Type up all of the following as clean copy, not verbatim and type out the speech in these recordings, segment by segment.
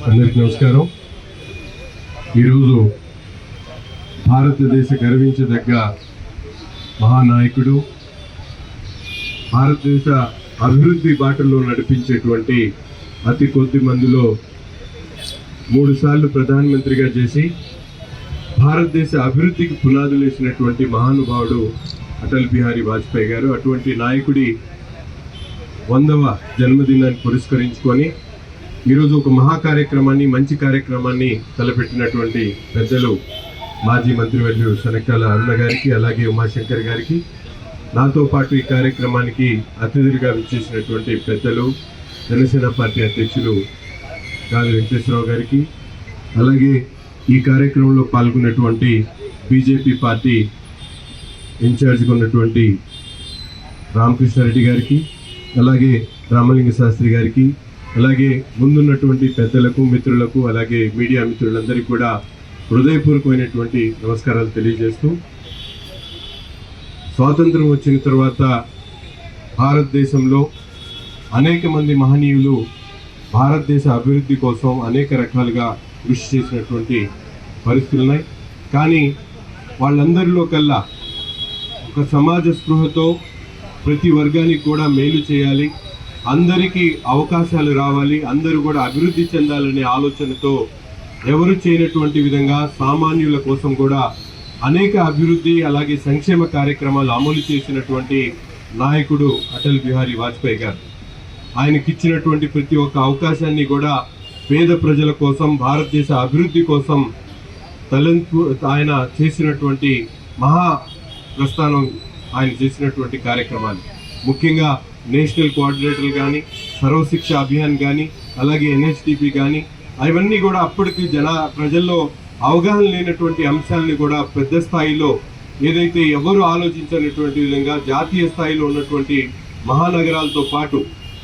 అందరికి నమస్కారం. ఈరోజు భారతదేశ గర్వించదగ్గ మహానాయకుడు, భారతదేశ అభివృద్ధి బాటలో నడిపించేటువంటి అతి కొద్ది మందిలో 3 సార్లు ప్రధానమంత్రిగా చేసి భారతదేశ అభివృద్ధికి పునాదులు వేసినటువంటి మహానుభావుడు అటల్ బిహారీ వాజ్పేయి గారు. అటువంటి నాయకుడి 100వ జన్మదినాన్ని పురస్కరించుకొని ఈరోజు ఒక మహా కార్యక్రమాన్ని, మంచి కార్యక్రమాన్ని తలపెట్టినటువంటి పెద్దలు మాజీ మంత్రివర్యులు శనక్కాల అరుణ గారికి, అలాగే ఉమాశంకర్ గారికి, నాతో పాటు ఈ కార్యక్రమానికి అతిథులుగా విచ్చేసినటువంటి పెద్దలు జనసేన పార్టీ అధ్యక్షులు గాలి వెంకటేశ్వరరావు గారికి, అలాగే ఈ కార్యక్రమంలో పాల్గొన్నటువంటి బీజేపీ పార్టీ ఇన్ఛార్జిగా ఉన్నటువంటి రామకృష్ణారెడ్డి గారికి, అలాగే రామలింగ శాస్త్రి గారికి, అలాగే ముందున్నటువంటి పెద్దలకు, మిత్రులకు, అలాగే మీడియా మిత్రులందరికీ కూడా హృదయపూర్వకమైనటువంటి నమస్కారాలు తెలియజేస్తూ, స్వాతంత్రం వచ్చిన తర్వాత భారతదేశంలో అనేక మంది మహనీయులు భారతదేశ అభివృద్ధి కోసం అనేక రకాలుగా కృషి చేసినటువంటి పరిస్థితులు ఉన్నాయి. కానీ వాళ్ళందరిలో కల్లా ఒక సమాజ స్పృహతో ప్రతి వర్గానికి కూడా మేలు చేయాలి, అందరికీ అవకాశాలు రావాలి, అందరూ కూడా అభివృద్ధి చెందాలనే ఆలోచనతో ఎవరు చేయనటువంటి విధంగా సామాన్యుల కోసం కూడా అనేక అభివృద్ధి అలాగే సంక్షేమ కార్యక్రమాలు అమలు చేసినటువంటి నాయకుడు అటల్ బిహారీ వాజ్పేయి గారు. ఆయనకిచ్చినటువంటి ప్రతి ఒక్క అవకాశాన్ని కూడా పేద ప్రజల కోసం, భారతదేశ అభివృద్ధి కోసం ఆయన చేసినటువంటి మహా ప్రస్థానం, ఆయన చేసినటువంటి కార్యక్రమాలు, ముఖ్యంగా నేషనల్ కోఆర్డినేటర్ కానీ, సర్వశిక్ష అభియాన్ కానీ, అలాగే NHTP కానీ, అవన్నీ కూడా అప్పటికి ప్రజల్లో అవగాహన లేనటువంటి అంశాలని కూడా పెద్ద స్థాయిలో, ఏదైతే ఎవరు ఆలోచించినటువంటి విధంగా జాతీయ స్థాయిలో ఉన్నటువంటి మహానగరాలతో పాటు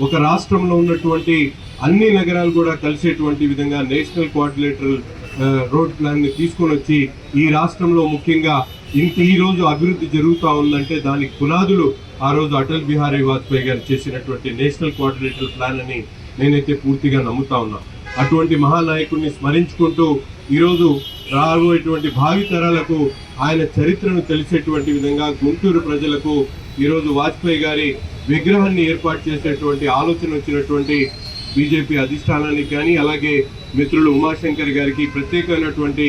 ఒక రాష్ట్రంలో ఉన్నటువంటి అన్ని నగరాలు కూడా కలిసేటువంటి విధంగా నేషనల్ కోఆర్డినేటర్ రోడ్ ప్లాన్ని తీసుకొని వచ్చి ఈ రాష్ట్రంలో ముఖ్యంగా ఈ రోజు అభివృద్ధి జరుగుతూ ఉందంటే దానికి పునాదులు ఆ రోజు అటల్ బిహారీ వాజ్పేయి గారు చేసినటువంటి నేషనల్ కోఆర్డినేటర్ ప్లాన్ అని నేనైతే పూర్తిగా నమ్ముతా ఉన్నా. అటువంటి మహానాయకుడిని స్మరించుకుంటూ ఈరోజు రాబోయేటువంటి భావితరాలకు ఆయన చరిత్రను తెలిసేటువంటి విధంగా గుంటూరు ప్రజలకు ఈరోజు వాజ్పేయి గారి విగ్రహాన్ని ఏర్పాటు చేసేటువంటి ఆలోచన వచ్చినటువంటి బీజేపీ అధిష్టానానికి కానీ, అలాగే మిత్రులు ఉమాశంకర్ గారికి ప్రత్యేకమైనటువంటి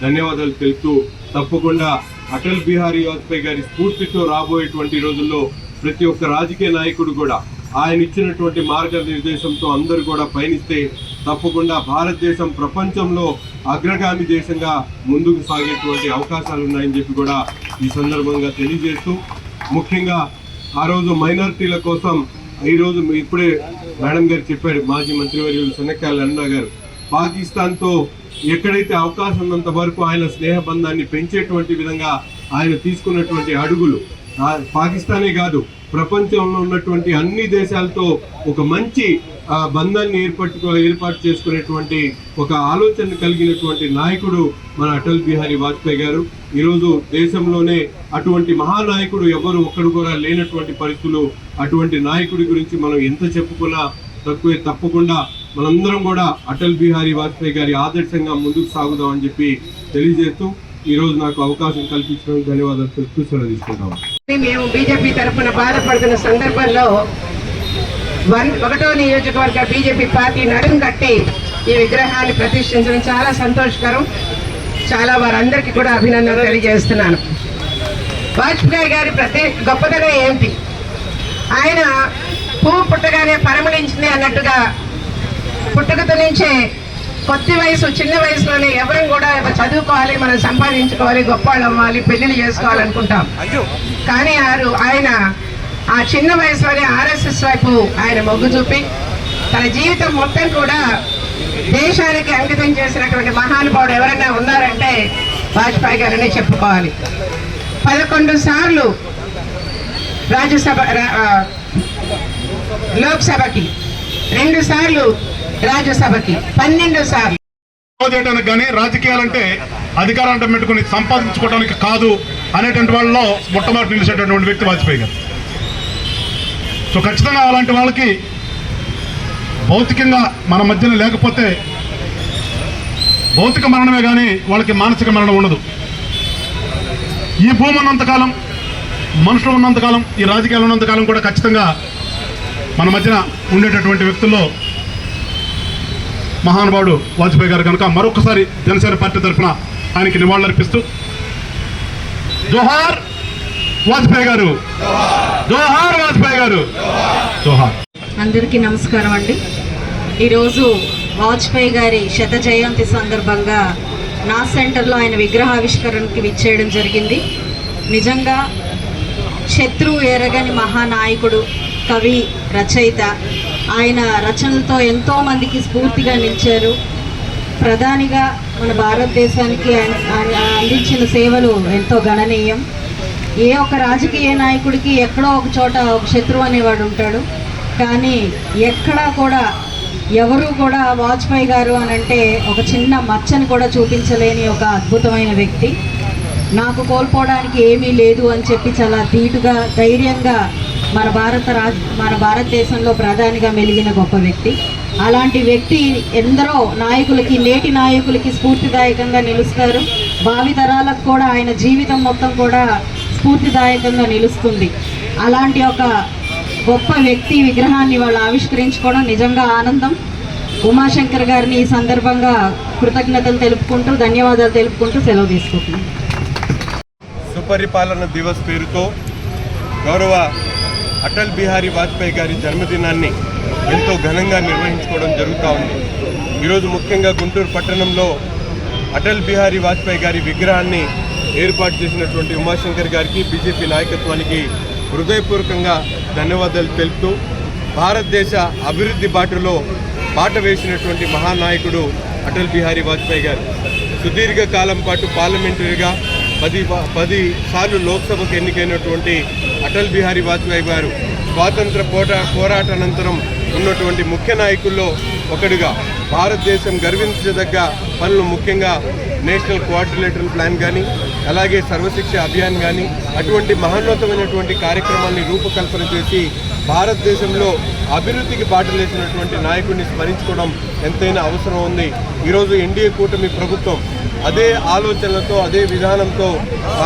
ధన్యవాదాలు తెలుపుతూ, తప్పకుండా అటల్ బిహారీ వాజ్పేయి గారి స్ఫూర్తితో రాబోయేటువంటి రోజుల్లో ప్రతి ఒక్క రాజకీయ నాయకుడు కూడా ఆయన ఇచ్చినటువంటి మార్గనిర్దేశంతో అందరూ కూడా పయనిస్తే తప్పకుండా భారతదేశం ప్రపంచంలో అగ్రగామి దేశంగా ముందుకు సాగేటువంటి అవకాశాలు ఉన్నాయని చెప్పి కూడా ఈ సందర్భంగా తెలియజేస్తూ, ముఖ్యంగా ఆ రోజు మైనారిటీల కోసం ఈరోజు ఇప్పుడే మేడం గారు చెప్పాడు, మాజీ మంత్రివర్యులు చెన్నక్కాయల అన్నా గారు, పాకిస్తాన్తో ఎక్కడైతే అవకాశం ఉన్నంత వరకు ఆయన స్నేహబంధాన్ని పెంచేటువంటి విధంగా ఆయన తీసుకున్నటువంటి అడుగులు పాకిస్తానే కాదు ప్రపంచంలో ఉన్నటువంటి అన్ని దేశాలతో ఒక మంచి బంధాన్ని ఏర్పాటు చేసుకునేటువంటి ఒక ఆలోచన కలిగినటువంటి నాయకుడు మన అటల్ బిహారీ వాజ్పేయి గారు. ఈరోజు దేశంలోనే అటువంటి మహానాయకుడు ఎవరు ఒక్కడు కూడా లేనటువంటి పరిస్థితులు. అటువంటి నాయకుడి గురించి మనం ఎంత చెప్పుకున్నా తక్కువే. తప్పకుండా మనందరం కూడా అటల్ బిహారీ వాజ్పేయి గారి ఆదర్శంగా ముందుకు సాగుదామని చెప్పి తెలియజేస్తూ ఈరోజు నాకు అవకాశం కల్పించడానికి ధన్యవాదాలు తెలుపుతూ సెలవు తీసుకుంటాం. మేము బీజేపీ తరఫున బాధపడుతున్న సందర్భంలో 1వ నియోజకవర్గ బీజేపీ పార్టీ నడుం కట్టి ఈ విగ్రహాన్ని ప్రతిష్ఠించడం చాలా సంతోషకరం. చాలా వారందరికీ కూడా అభినందనలు తెలియజేస్తున్నాను. వాజ్పేయి గారి గొప్పదనం ఏంటి? ఆయన పువ్వు పుట్టగానే పరిమళించింది అన్నట్టుగా పుట్టుకతో నుంచే చిన్న వయసులోనే ఎవరం కూడా చదువుకోవాలి, మనం సంపాదించుకోవాలి, గొప్పవాళ్ళు అవ్వాలి, పెళ్లిళ్ళు చేసుకోవాలనుకుంటాం. కానీ ఆయన ఆ చిన్న వయసులోనే RSS వైపు ఆయన మొగ్గు చూపి తన జీవితం మొత్తం కూడా దేశానికి అంకితం చేసినటువంటి మహానుభావుడు ఎవరైనా ఉన్నారంటే వాజ్పేయి గారనే చెప్పుకోవాలి. 11 సార్లు రాజ్యసభ లోక్సభకి, 2 సార్లు రాజ్యసభకి, 12 సార్లు. కానీ రాజకీయాలంటే అధికారాన్ని పెట్టుకుని సంపాదించుకోవడానికి కాదు అనేటువంటి వాళ్ళలో మొట్టమొదటి నిలిచేటటువంటి వ్యక్తి వాజ్పేయి గారు. సో ఖచ్చితంగా అలాంటి వాళ్ళకి భౌతికంగా మన మధ్యన లేకపోతే భౌతిక మరణమే కానీ వాళ్ళకి మానసిక మరణం ఉండదు. ఈ భూమి ఉన్నంతకాలం, మనుషులు ఉన్నంతకాలం, ఈ రాజకీయాలు ఉన్నంతకాలం కూడా ఖచ్చితంగా మన మధ్యన ఉండేటటువంటి వ్యక్తుల్లో మహానుభావుడు వాజ్పేయి గారు కనుక మరొకసారి జనసేన పార్టీ తరఫున ఆయనకి నివాళులర్పిస్తూ జోహార్ వాజ్పేయి గారు, జోహార్ వాజ్పేయి గారు, జోహార్. అందరికీ నమస్కారం అండి. ఈరోజు వాజ్పేయి గారి శత జయంతి సందర్భంగా నా సెంటర్లో ఆయన విగ్రహావిష్కరణకి విచ్చేయడం జరిగింది. నిజంగా శత్రువు ఎరగని మహానాయకుడు, కవి, రచయిత. ఆయన రచనలతో ఎంతోమందికి స్ఫూర్తిగా నిలిచారు. ప్రధానిగా మన భారతదేశానికి అందించిన సేవలు ఎంతో గణనీయం. ఏ ఒక రాజకీయ నాయకుడికి ఎక్కడో ఒక చోట ఒక శత్రువు అనేవాడు ఉంటాడు. కానీ ఎక్కడా కూడా ఎవరు కూడా వాజ్పేయి గారు అని అంటే ఒక చిన్న మచ్చని కూడా చూపించలేని ఒక అద్భుతమైన వ్యక్తి. నాకు కోల్పోవడానికి ఏమీ లేదు అని చెప్పి చాలా ధీటుగా, ధైర్యంగా మన భారతదేశంలో ప్రధానిగా మెలిగిన గొప్ప వ్యక్తి. అలాంటి వ్యక్తి ఎందరో నాయకులకి, నేటి నాయకులకి స్ఫూర్తిదాయకంగా నిలుస్తారు. భావితరాలకు కూడా ఆయన జీవితం మొత్తం కూడా స్ఫూర్తిదాయకంగా నిలుస్తుంది. అలాంటి ఒక గొప్ప వ్యక్తి విగ్రహాన్ని వాళ్ళు ఆవిష్కరించుకోవడం నిజంగా ఆనందం. ఉమాశంకర్ గారిని ఈ సందర్భంగా కృతజ్ఞతలు తెలుపుకుంటూ, ధన్యవాదాలు తెలుపుకుంటూ సెలవు తీసుకుంటున్నాను. సుపరిపాలన దివస్ పేరుతో గౌరవ అటల్ బిహారీ వాజ్పేయి గారి జన్మదినాన్ని ఎంతో ఘనంగా నిర్వహించుకోవడం జరుగుతూ ఉంది. ఈరోజు ముఖ్యంగా గుంటూరు పట్టణంలో అటల్ బిహారీ వాజ్పేయి గారి విగ్రహాన్ని ఏర్పాటు చేసినటువంటి ఉమాశంకర్ గారికి, బీజేపీ నాయకత్వానికి హృదయపూర్వకంగా ధన్యవాదాలు తెలుపుతూ, భారతదేశ అభివృద్ధి బాట వేసినటువంటి మహానాయకుడు అటల్ బిహారీ వాజ్పేయి గారు. సుదీర్ఘకాలం పాటు పార్లమెంటరీగా 10 సార్లు లోక్సభకు ఎన్నికైనటువంటి అటల్ బిహారీ వాజ్పేయి గారు స్వాతంత్ర పోరాటానంతరం ఉన్నటువంటి ముఖ్య నాయకుల్లో ఒకడుగా భారతదేశం గర్వించదగ్గ పనులు, ముఖ్యంగా నేషనల్ కోఆర్డినేటర్ ప్లాన్ కానీ, అలాగే సర్వశిక్ష అభియాన్ కానీ, అటువంటి మహోన్నతమైనటువంటి కార్యక్రమాన్ని రూపకల్పన చేసి భారతదేశంలో అభివృద్ధికి బాటలేసినటువంటి నాయకుడిని స్మరించుకోవడం ఎంతైనా అవసరం ఉంది. ఈరోజు ఎన్డీఏ కూటమి ప్రభుత్వం అదే ఆలోచనలతో, అదే విధానంతో